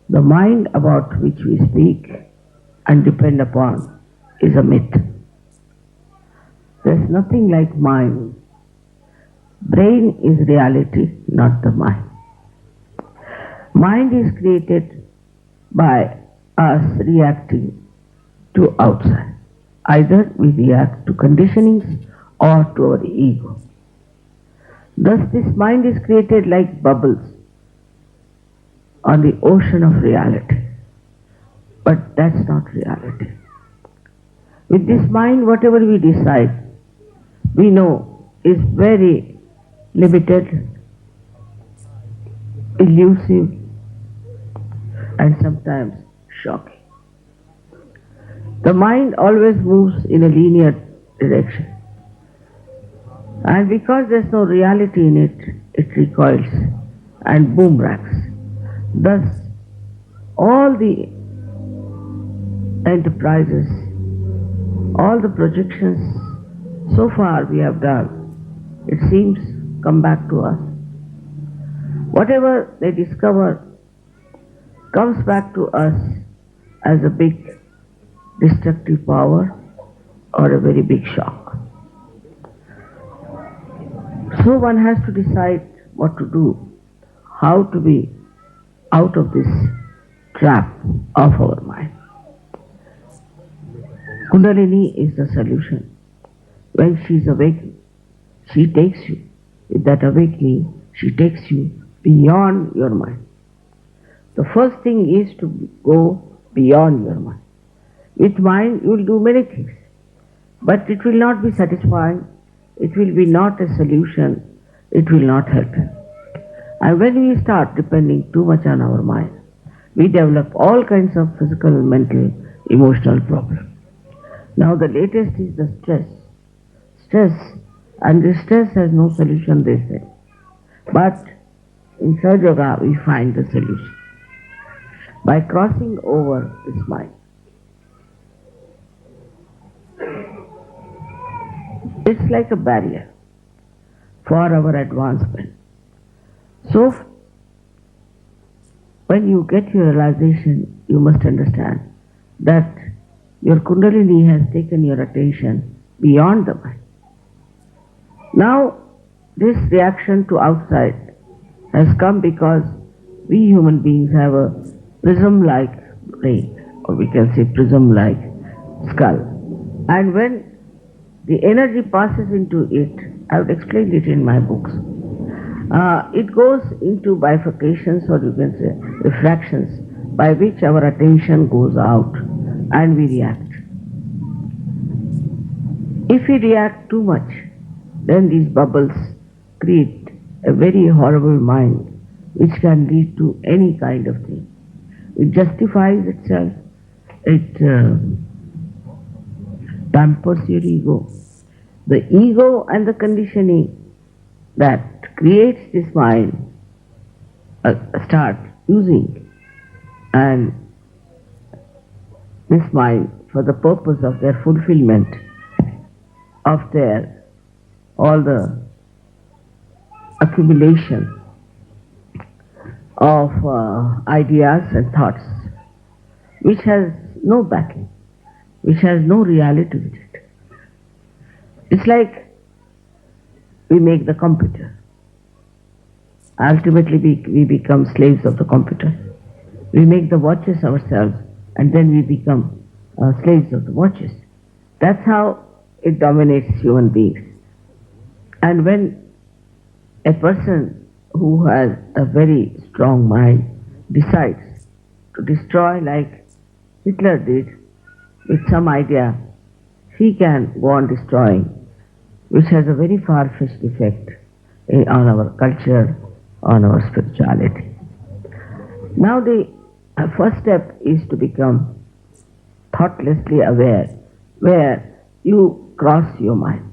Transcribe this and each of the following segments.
The mind about which we speak and depend upon is a myth. There is nothing like mind. Brain is reality, not the mind. Mind is created by us reacting to outside. Either we react to conditionings or to our ego. Thus this mind is created like bubbles on the ocean of reality. But that's not reality. With this mind, whatever we decide, we know is very limited, elusive, and sometimes shocking. The mind always moves in a linear direction. And because there's no reality in it, it recoils and boomerangs. Thus, all the enterprises, all the projections so far we have done, it seems come back to us. Whatever they discover comes back to us as a big destructive power or a very big shock. So one has to decide what to do, how to be out of this trap of our mind. Kundalini is the solution. When she is awakened, she takes you. With that awakening, she takes you beyond your mind. The first thing is to go beyond your mind. With mind, you will do many things, but it will not be satisfying. It will be not a solution. It will not help. And when we start depending too much on our mind, we develop all kinds of physical, mental, emotional problems. Now the latest is the stress. Stress, and this stress has no solution, they say. But in Sahaja Yoga we find the solution by crossing over this mind. It's like a barrier for our advancement. So, when you get your realization, you must understand that your Kundalini has taken your attention beyond the mind. Now, this reaction to outside has come because we human beings have a prism-like brain, or we can say prism-like skull. And when the energy passes into it, I have explained it in my books. It goes into bifurcations, or you can say refractions, by which our attention goes out and we react. If we react too much, then these bubbles create a very horrible mind which can lead to any kind of thing. It justifies itself, it pampers your ego. The ego and the conditioning that creates this mind start using and this mind for the purpose of their fulfillment of their all the accumulation of ideas and thoughts which has no backing, which has no reality with it. It's like we make the computer. Ultimately we become slaves of the computer. We make the watches ourselves and then we become slaves of the watches. That's how it dominates human beings. And when a person who has a very strong mind decides to destroy like Hitler did with some idea, he can go on destroying, which has a very far-fetched effect on our culture, on our spirituality. Now the first step is to become thoughtlessly aware, where you cross your mind.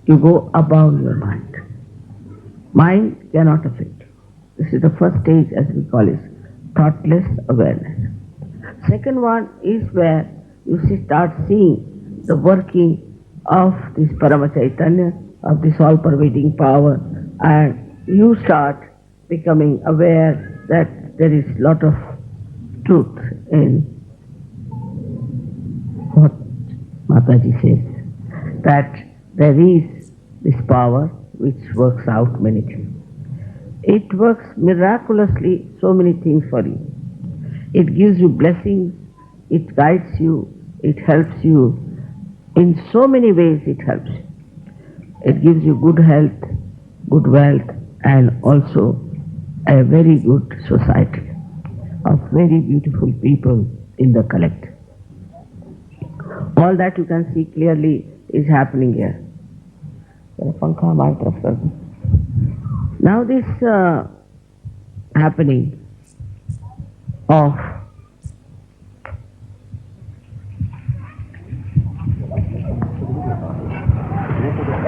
You go above your mind. Mind cannot affect you. This is the first stage, as we call it, thoughtless awareness. Second one is where you start seeing the working of this Parama Chaitanya, of this all-pervading power, and you start becoming aware that there is lot of truth in what Mataji says, that there is this power which works out many things. It works miraculously so many things for you. It gives you blessings, it guides you, it helps you. In so many ways it helps. It gives you good health, good wealth, and also a very good society of very beautiful people in the collective. All that you can see clearly is happening here. Now this happening of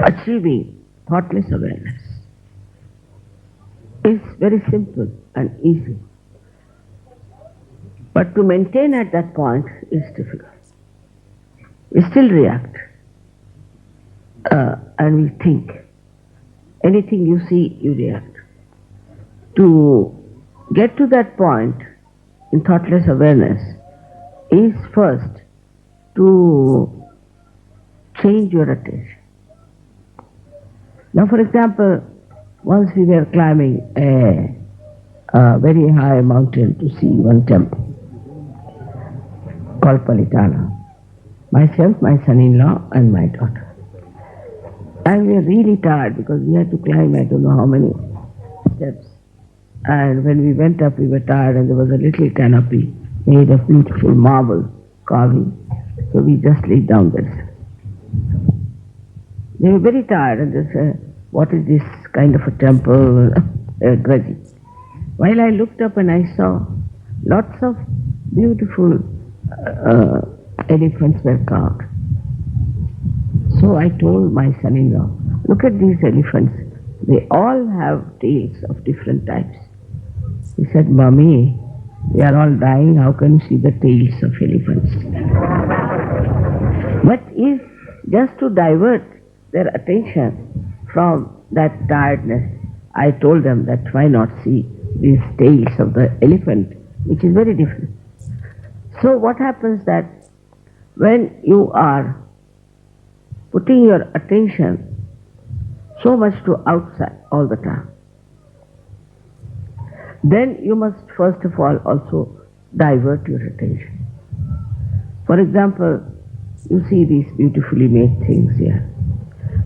achieving thoughtless awareness is very simple and easy. But to maintain at that point is difficult. We still react and we think. Anything you see, you react. To get to that point in thoughtless awareness is first to change your attention. Now, for example, once we were climbing a very high mountain to see one temple called Palitana. Myself, my son-in-law, and my daughter. And we were really tired because we had to climb I don't know how many steps. And when we went up, we were tired, and there was a little canopy made of beautiful marble carving. So we just laid down there. They were very tired, and they said, "What is this kind of a temple?" Grudging. While I looked up and I saw lots of beautiful elephants were carved. So I told my son-in-law, "Look at these elephants. They all have tails of different types." He said, "Mommy, we are all dying. How can you see the tails of elephants?" But if just to divert their attention from that tiredness, I told them that why not see these tails of the elephant, which is very different. So what happens that when you are putting your attention so much to outside all the time, then you must first of all also divert your attention. For example, you see these beautifully made things here.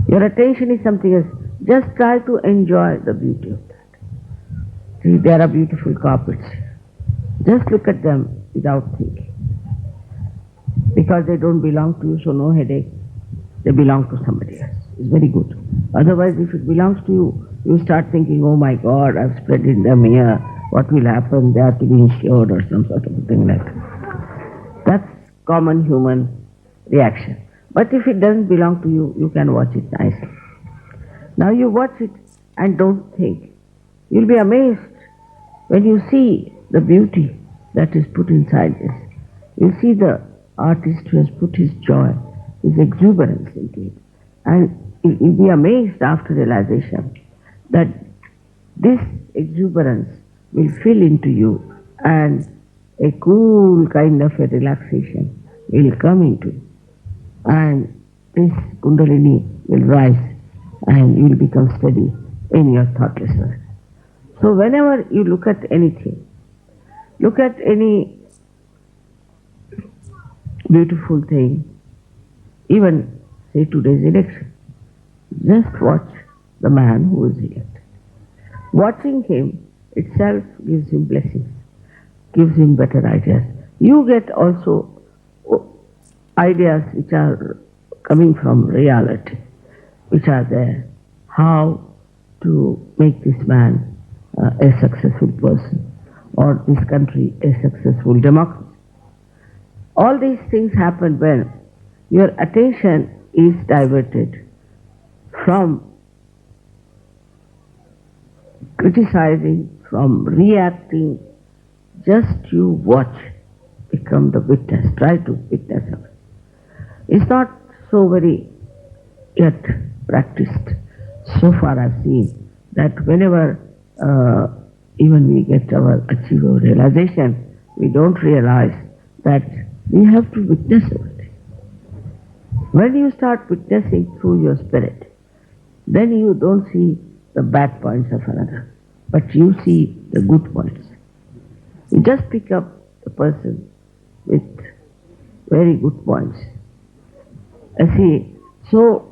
Your attention is something else. Just try to enjoy the beauty of that. See, there are beautiful carpets. Just look at them without thinking. Because they don't belong to you, so no headache. They belong to somebody else. It's very good. Otherwise, if it belongs to you, you start thinking, "Oh my God, I've spread them here. What will happen? They have to be insured," or some sort of a thing like that. That's common human reaction. But if it doesn't belong to you, you can watch it nicely. Now you watch it and don't think. You'll be amazed when you see the beauty that is put inside this. You'll see the artist who has put his joy, his exuberance into it. And you'll be amazed after realization that this exuberance will fill into you and a cool kind of a relaxation will come into you. And this Kundalini will rise and you will become steady in your thoughtlessness. So whenever you look at anything, look at any beautiful thing, even say today's election, just watch the man who is elected. Watching him itself gives him blessings, gives him better ideas. You get also ideas which are coming from reality, which are there. How to make this man a successful person, or this country a successful democracy. All these things happen when your attention is diverted from criticizing, from reacting. Just you watch, become the witness, try to witness of it. It's not so very yet practiced. So far I've seen that whenever even we get our achieve our realization, we don't realize that we have to witness it. When you start witnessing through your spirit, then you don't see the bad points of another, but you see the good points. You just pick up the person with very good points. See, so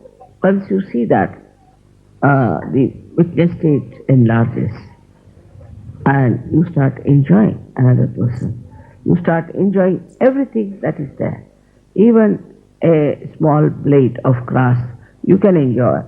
once you see that, the witness state enlarges and you start enjoying another person. You start enjoying everything that is there. Even a small blade of grass you can enjoy